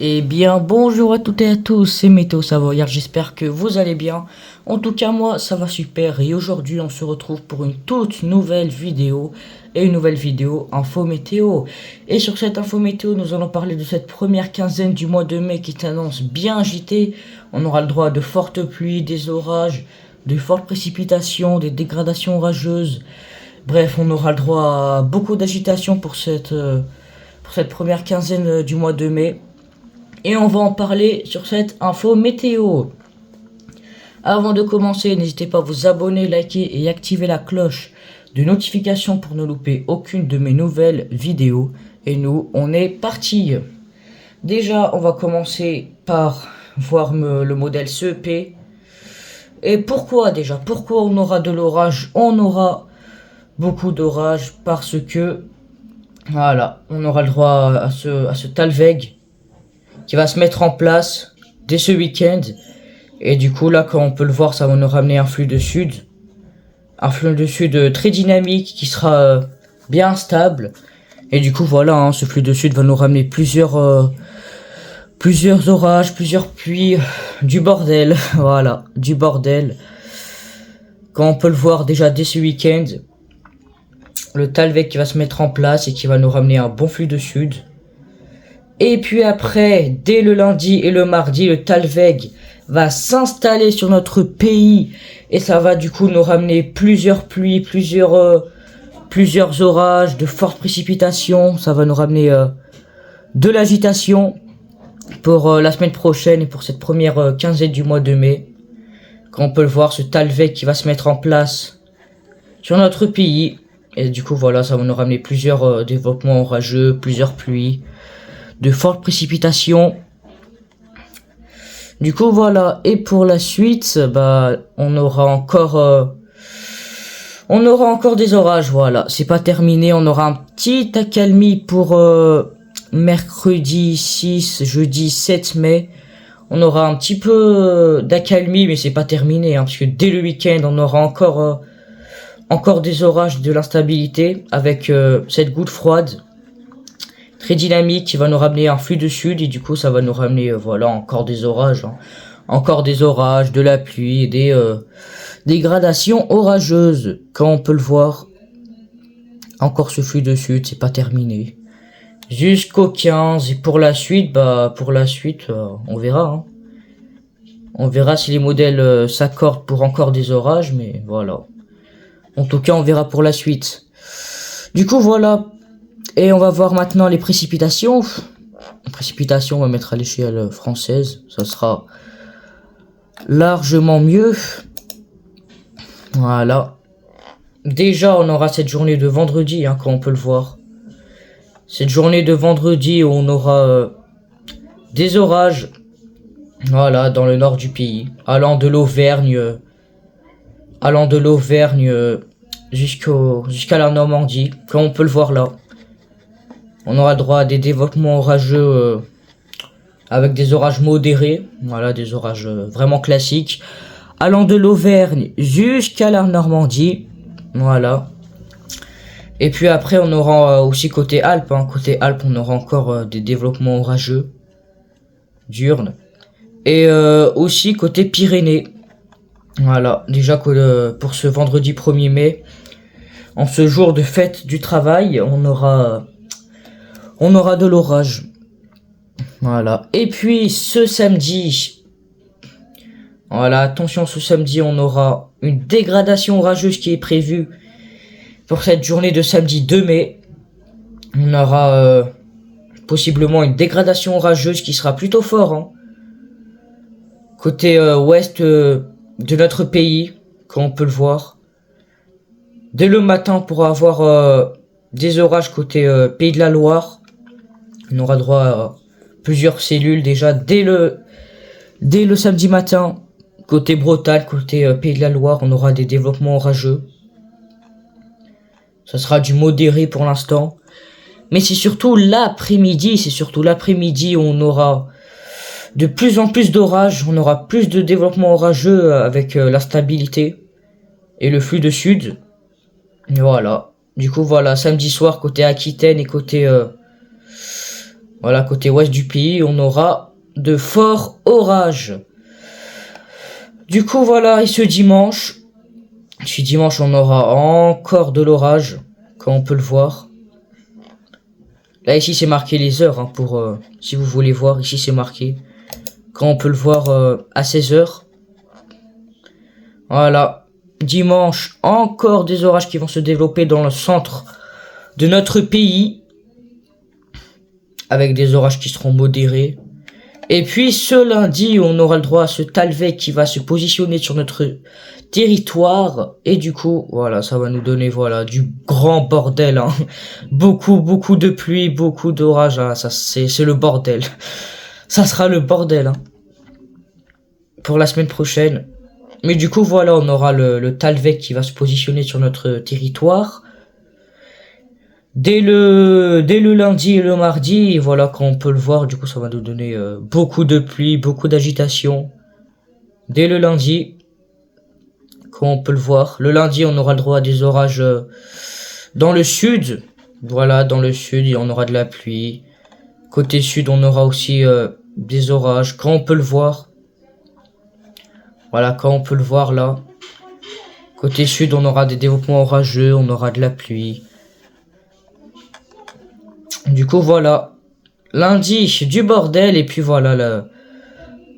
Eh bien, bonjour à toutes et à tous, c'est Météo Savoyard, j'espère que vous allez bien. En tout cas, moi, ça va super et aujourd'hui, on se retrouve pour une toute nouvelle vidéo et une nouvelle vidéo info météo. Et sur cette info météo, nous allons parler de cette première quinzaine du mois de mai qui s'annonce bien agitée. On aura le droit à de fortes pluies, des orages, de fortes précipitations, des dégradations orageuses. Bref, on aura le droit à beaucoup d'agitation pour cette première quinzaine du mois de mai. Et on va en parler sur cette info météo. Avant de commencer, n'hésitez pas à vous abonner, liker et activer la cloche de notification pour ne louper aucune de mes nouvelles vidéos. Et nous, on est parti. Déjà, on va commencer par voir le modèle CEP. Et pourquoi déjà? Pourquoi on aura de l'orage? On aura beaucoup d'orage parce que, voilà, on aura le droit à ce Talveg qui va se mettre en place dès ce week-end. Et du coup, là, comme on peut le voir, ça va nous ramener un flux de sud. Un flux de sud très dynamique qui sera bien stable. Et du coup, voilà, hein, ce flux de sud va nous ramener plusieurs orages, plusieurs pluies, du bordel. Voilà, du bordel. Comme on peut le voir déjà dès ce week-end, le Talveg qui va se mettre en place et qui va nous ramener un bon flux de sud. Et puis après, dès le lundi et le mardi, le Talveg va s'installer sur notre pays. Et ça va du coup nous ramener plusieurs pluies, plusieurs orages, de fortes précipitations. Ça va nous ramener de l'agitation pour la semaine prochaine et pour cette première quinzaine du mois de mai. Comme on peut le voir, ce Talveg qui va se mettre en place sur notre pays. Et du coup, voilà, ça va nous ramener plusieurs développements orageux, plusieurs pluies, de fortes précipitations. Du coup, voilà. Et pour la suite, bah, on aura encore des orages, voilà. C'est pas terminé. On aura un petit accalmie pour mercredi 6, jeudi 7 mai. On aura un petit peu d'accalmie, mais c'est pas terminé, hein, parce que dès le week-end, on aura encore des orages, de l'instabilité, avec cette goutte froide très dynamique qui va nous ramener un flux de sud, et du coup ça va nous ramener voilà, encore des orages, hein. Encore des orages, de la pluie, des gradations orageuses. Comme on peut le voir, encore ce flux de sud, c'est pas terminé. Jusqu'au 15, et pour la suite, on verra, hein. On verra si les modèles s'accordent pour encore des orages, mais voilà. En tout cas, on verra pour la suite. Du coup, voilà. Et on va voir maintenant les précipitations. Les précipitations, on va mettre à l'échelle française. Ça sera largement mieux. Voilà. Déjà, on aura cette journée de vendredi, hein, comme on peut le voir. Cette journée de vendredi où on aura des orages. Voilà, dans le nord du pays. Allant de l'Auvergne jusqu'à la Normandie, comme on peut le voir là. On aura droit à des développements orageux avec des orages modérés, voilà, des orages vraiment classiques, allant de l'Auvergne jusqu'à la Normandie, voilà. Et puis après, on aura aussi côté Alpes, hein. Côté Alpes, on aura encore des développements orageux diurnes. Et aussi côté Pyrénées. Voilà, déjà que pour ce vendredi 1er mai, en ce jour de fête du travail, on aura de l'orage. Voilà. Et puis ce samedi, voilà, attention, ce samedi, on aura une dégradation orageuse qui est prévue pour cette journée de samedi 2 mai. On aura possiblement une dégradation orageuse qui sera plutôt fort, hein. Côté ouest de notre pays, comme on peut le voir. Dès le matin, pour avoir des orages côté Pays de la Loire. On aura droit à plusieurs cellules déjà dès le samedi matin. Côté Bretagne, côté Pays de la Loire, on aura des développements orageux. Ça sera du modéré pour l'instant. Mais c'est surtout l'après-midi où on aura de plus en plus d'orages. On aura plus de développements orageux avec l'instabilité et le flux de sud. Et voilà. Du coup, voilà, samedi soir, côté Aquitaine et côté Voilà, côté ouest du pays, on aura de forts orages. Du coup, voilà, et ce dimanche, on aura encore de l'orage, comme on peut le voir. Là, ici, c'est marqué les heures, hein, pour, si vous voulez voir, ici, c'est marqué. Quand on peut le voir à 16 heures. Voilà. Dimanche, encore des orages qui vont se développer dans le centre de notre pays. Avec des orages qui seront modérés. Et puis ce lundi, on aura le droit à ce Talvek qui va se positionner sur notre territoire. Et du coup, voilà, ça va nous donner, voilà, du grand bordel, hein. Beaucoup de pluie, beaucoup d'orage, hein. Ça, c'est le bordel. Ça sera le bordel, hein, pour la semaine prochaine. Mais du coup, voilà, on aura le Talvek qui va se positionner sur notre territoire. Dès le lundi et le mardi, voilà, quand on peut le voir, du coup, ça va nous donner beaucoup de pluie, beaucoup d'agitation. Dès le lundi, quand on peut le voir. Le lundi, on aura le droit à des orages dans le sud. Voilà, dans le sud, on aura de la pluie. Côté sud, on aura aussi des orages, quand on peut le voir. Voilà, quand on peut le voir là. Côté sud, on aura des développements orageux, on aura de la pluie. Du coup, voilà. Lundi, du bordel. Et puis voilà,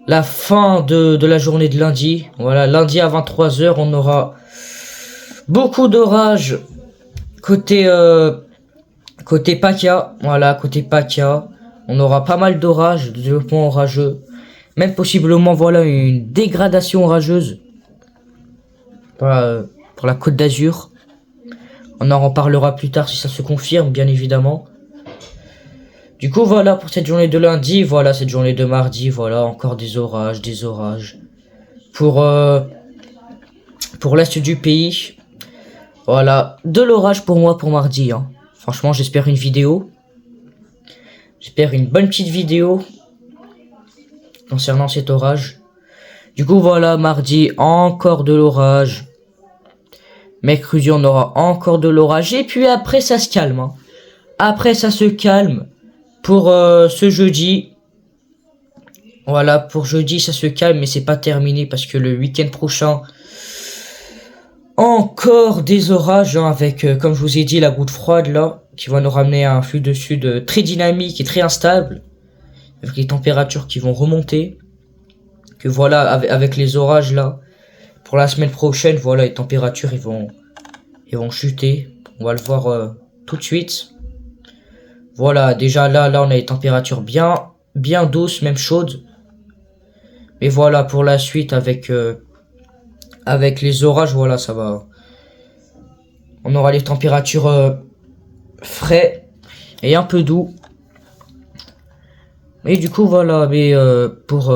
la fin de la journée de lundi. Voilà, lundi à 23 h, on aura beaucoup d'orages. Côté PACA. Voilà, côté PACA. On aura pas mal d'orages, de développements orageux. Même possiblement, voilà, une dégradation orageuse. Pour la Côte d'Azur. On en reparlera plus tard si ça se confirme, bien évidemment. Du coup, voilà pour cette journée de lundi. Voilà, cette journée de mardi. Voilà, encore des orages. Pour l'est du pays. Voilà, de l'orage pour moi pour mardi, hein. Franchement, j'espère une vidéo. J'espère une bonne petite vidéo concernant cet orage. Du coup, voilà, mardi, encore de l'orage. Mercredi, on aura encore de l'orage. Et puis après, ça se calme, hein. Après, ça se calme. Pour ce jeudi. Voilà, pour jeudi, ça se calme, mais c'est pas terminé parce que le week-end prochain, encore des orages, hein, avec, comme je vous ai dit, la goutte froide, là, qui va nous ramener à un flux de sud très dynamique et très instable, avec les températures qui vont remonter. Que voilà, avec les orages, là, pour la semaine prochaine, voilà, les températures, ils vont chuter. On va le voir tout de suite. Voilà, déjà là, on a les températures bien douces, même chaudes. Mais voilà, pour la suite, avec les orages, voilà, ça va. On aura les températures frais et un peu doux. Et du coup, voilà, mais pour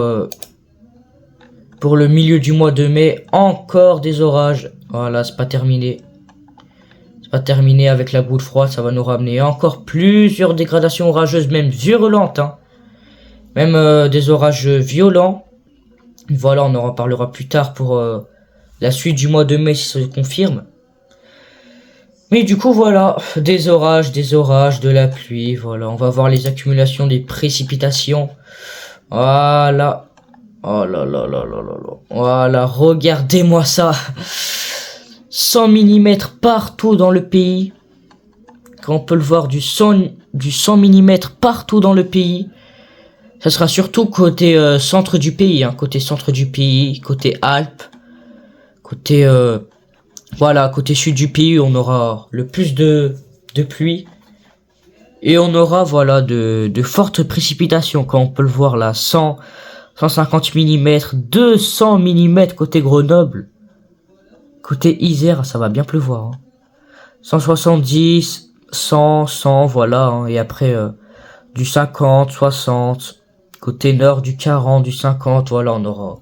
le milieu du mois de mai, encore des orages. Voilà, c'est pas terminé. C'est pas terminé avec la goutte froide, ça va nous ramener encore plusieurs dégradations orageuses, même virulentes, hein. Même des orages violents. Voilà, on en reparlera plus tard pour la suite du mois de mai si ça se confirme. Mais du coup, voilà, des orages, de la pluie, voilà. On va voir les accumulations des précipitations. Voilà. Oh là là là là là là. Voilà, regardez-moi ça. 100 mm partout dans le pays. Quand on peut le voir, du 100 mm partout dans le pays. Ça sera surtout côté centre du pays, hein, côté centre du pays, côté Alpes, côté voilà, côté sud du pays, on aura le plus de pluie et on aura voilà de fortes précipitations, quand on peut le voir là, 150 mm, 200 mm côté Grenoble, côté Isère, ça va bien pleuvoir, hein. 170, 100, voilà, hein, et après du 50, 60. Côté nord, du 40, du 50, voilà, on aura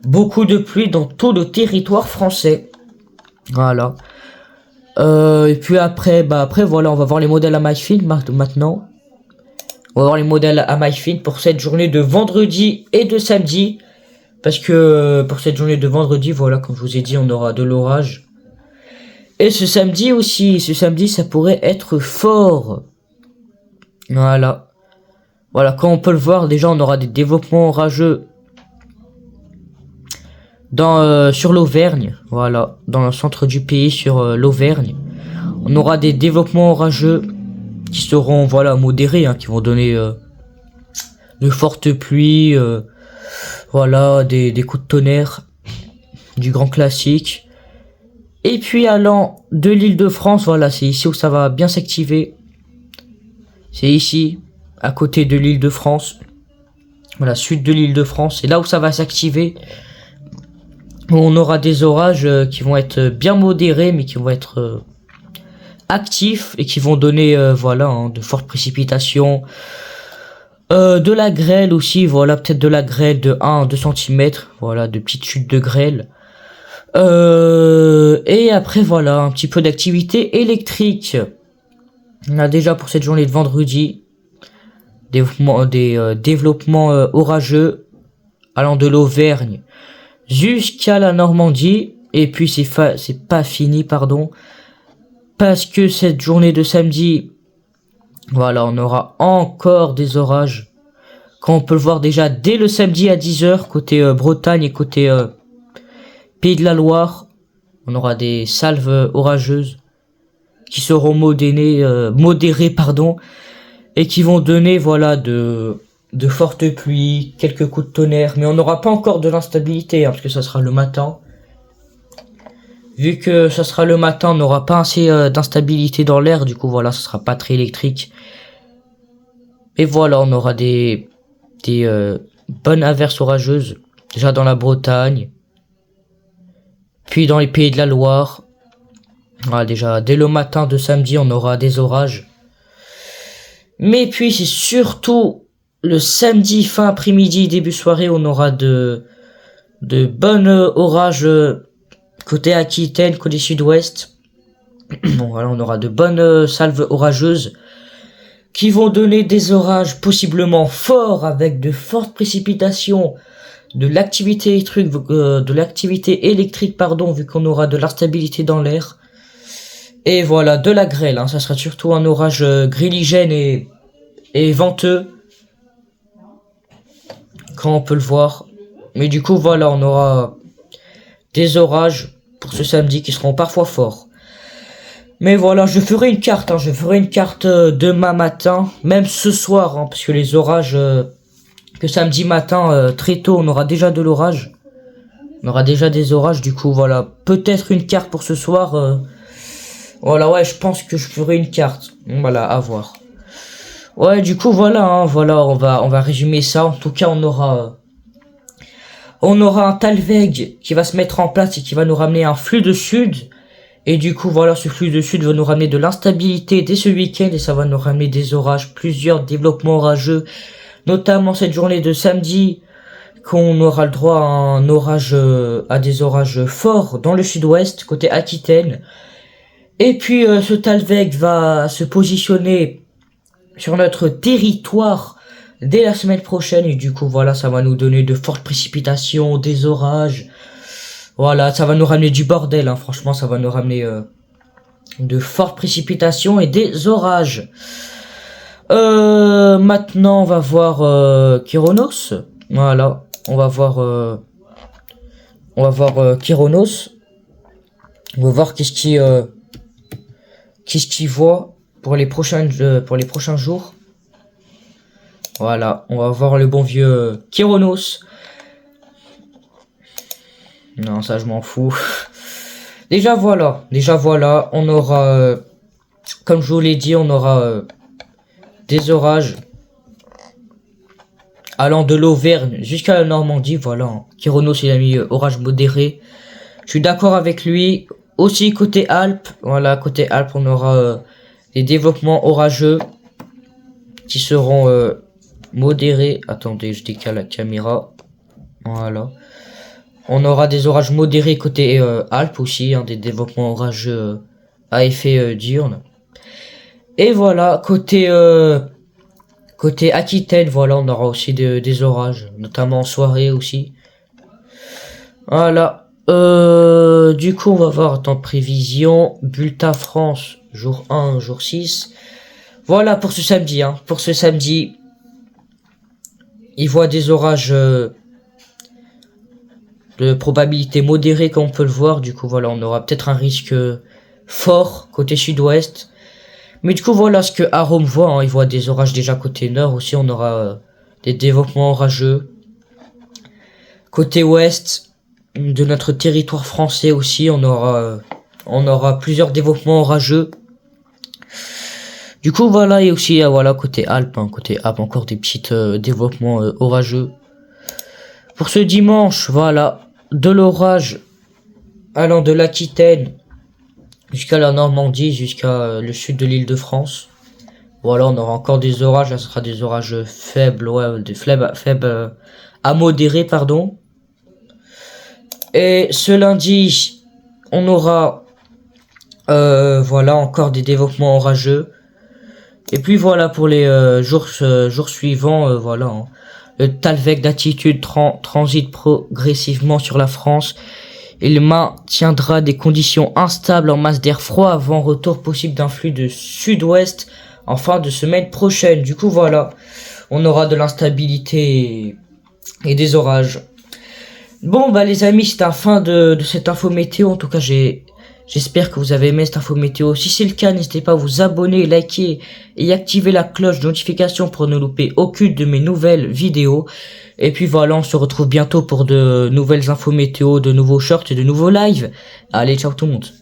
beaucoup de pluie dans tout le territoire français. Voilà. Et puis après, voilà, on va voir les modèles à MyFin maintenant. On va voir les modèles à MyFin pour cette journée de vendredi et de samedi. Parce que pour cette journée de vendredi, voilà, comme je vous ai dit, on aura de l'orage. Et ce samedi aussi, ça pourrait être fort. Voilà. Voilà, comme on peut le voir, déjà on aura des développements orageux sur l'Auvergne, voilà, dans le centre du pays, sur l'Auvergne. On aura des développements orageux qui seront, voilà, modérés, hein, qui vont donner de fortes pluies, voilà, des coups de tonnerre, du grand classique. Et puis allant de l'Île-de-France, voilà, c'est ici où ça va bien s'activer. C'est ici, à côté de l'Île-de-France. Voilà, sud de l'Île-de-France, c'est là où ça va s'activer. On aura des orages qui vont être bien modérés, mais qui vont être actifs et qui vont donner, voilà, hein, de fortes précipitations. De la grêle aussi, voilà, peut-être de la grêle de 1 à 2 cm, voilà, de petites chutes de grêle. Et après, voilà, un petit peu d'activité électrique. On a déjà pour cette journée de vendredi des développements orageux allant de l'Auvergne jusqu'à la Normandie. Et puis c'est pas fini, pardon, parce que cette journée de samedi, voilà, on aura encore des orages. Quand on peut le voir déjà dès le samedi à 10h, côté Bretagne et côté Pays de la Loire, on aura des salves orageuses qui seront modérées, pardon, et qui vont donner, voilà, de fortes pluies, quelques coups de tonnerre, mais on n'aura pas encore de l'instabilité, hein, parce que ça sera le matin. Vu que ça sera le matin, on n'aura pas assez d'instabilité dans l'air, du coup, voilà, ça sera pas très électrique. Et voilà, on aura des bonnes averses orageuses, déjà dans la Bretagne, puis dans les Pays de la Loire. Voilà, déjà, dès le matin de samedi, on aura des orages. Mais puis, c'est surtout le samedi, fin après-midi, début soirée, on aura de bonnes orages côté Aquitaine, côté sud-ouest. Bon, voilà, on aura de bonnes salves orageuses qui vont donner des orages possiblement forts avec de fortes précipitations, de l'activité électrique, pardon, vu qu'on aura de l'instabilité dans l'air. Et voilà, de la grêle, hein, ça sera surtout un orage gréligène et venteux, quand on peut le voir. Mais du coup, voilà, on aura des orages pour ce samedi qui seront parfois forts. Mais voilà, je ferai une carte, hein, demain matin, même ce soir, hein, parce que les orages, que samedi matin, très tôt, on aura déjà de l'orage. On aura déjà des orages, du coup, voilà, peut-être une carte pour ce soir. Voilà, ouais, je pense que je ferai une carte. Voilà, à voir. Ouais, du coup, voilà, hein, voilà, on va résumer ça. En tout cas, on aura un Talweg qui va se mettre en place et qui va nous ramener un flux de sud. Et du coup, voilà, ce flux de sud va nous ramener de l'instabilité dès ce week-end et ça va nous ramener des orages, plusieurs développements orageux, notamment cette journée de samedi, qu'on aura le droit à des orages forts dans le sud-ouest, côté Aquitaine. Et puis, ce Talweg va se positionner sur notre territoire dès la semaine prochaine et du coup, voilà, ça va nous donner de fortes précipitations, des orages. Voilà, ça va nous ramener du bordel, hein. Franchement, ça va nous ramener de fortes précipitations et des orages. Maintenant, on va voir Kyronos. Voilà, on va voir Kyronos. On va voir qu'est-ce qu'il voit pour les prochains jours. Voilà, on va voir le bon vieux Kyronos. Non, ça je m'en fous. Déjà voilà, on aura, comme je vous l'ai dit, on aura des orages allant de l'Auvergne jusqu'à la Normandie. Voilà, Kyronos il a mis orage modéré. Je suis d'accord avec lui. Aussi côté Alpes, voilà, côté Alpes on aura des développements orageux qui seront modérés. Attendez, je décale la caméra. Voilà. On aura des orages modérés côté Alpes aussi, hein, des développements orageux à effet diurne. Et voilà, côté Aquitaine, voilà, on aura aussi des orages, notamment en soirée aussi. Voilà. Du coup, on va voir en prévision. Bulletin France, jour 1, jour 6. Voilà pour ce samedi, hein. Pour ce samedi, il voit des orages de probabilité modérée comme on peut le voir. Du coup voilà, on aura peut-être un risque fort côté sud-ouest. Mais du coup voilà ce que Arom voit, hein. Il voit des orages déjà côté nord aussi, on aura des développements orageux. Côté ouest de notre territoire français aussi, on aura plusieurs développements orageux. Du coup voilà, et aussi voilà côté Alpes, hein, encore des petits développements orageux. Pour ce dimanche, voilà, de l'orage allant de l'Aquitaine jusqu'à la Normandie, jusqu'à le sud de l'Île-de-France. Voilà, on aura encore des orages, là ce sera des orages faibles, ouais, des faibles à modérés, pardon. Et ce lundi, on aura voilà encore des développements orageux. Et puis voilà pour les jours suivants, voilà. Hein. Le Talvec d'attitude transite progressivement sur la France. Il maintiendra des conditions instables en masse d'air froid avant retour possible d'un flux de sud-ouest en fin de semaine prochaine. Du coup voilà, on aura de l'instabilité et des orages. Bon bah les amis, c'est la fin de cette info météo. En tout cas j'espère que vous avez aimé cette info météo. Si c'est le cas, n'hésitez pas à vous abonner, liker et activer la cloche de notification pour ne louper aucune de mes nouvelles vidéos. Et puis voilà, on se retrouve bientôt pour de nouvelles infos météo, de nouveaux shorts et de nouveaux lives. Allez, ciao tout le monde.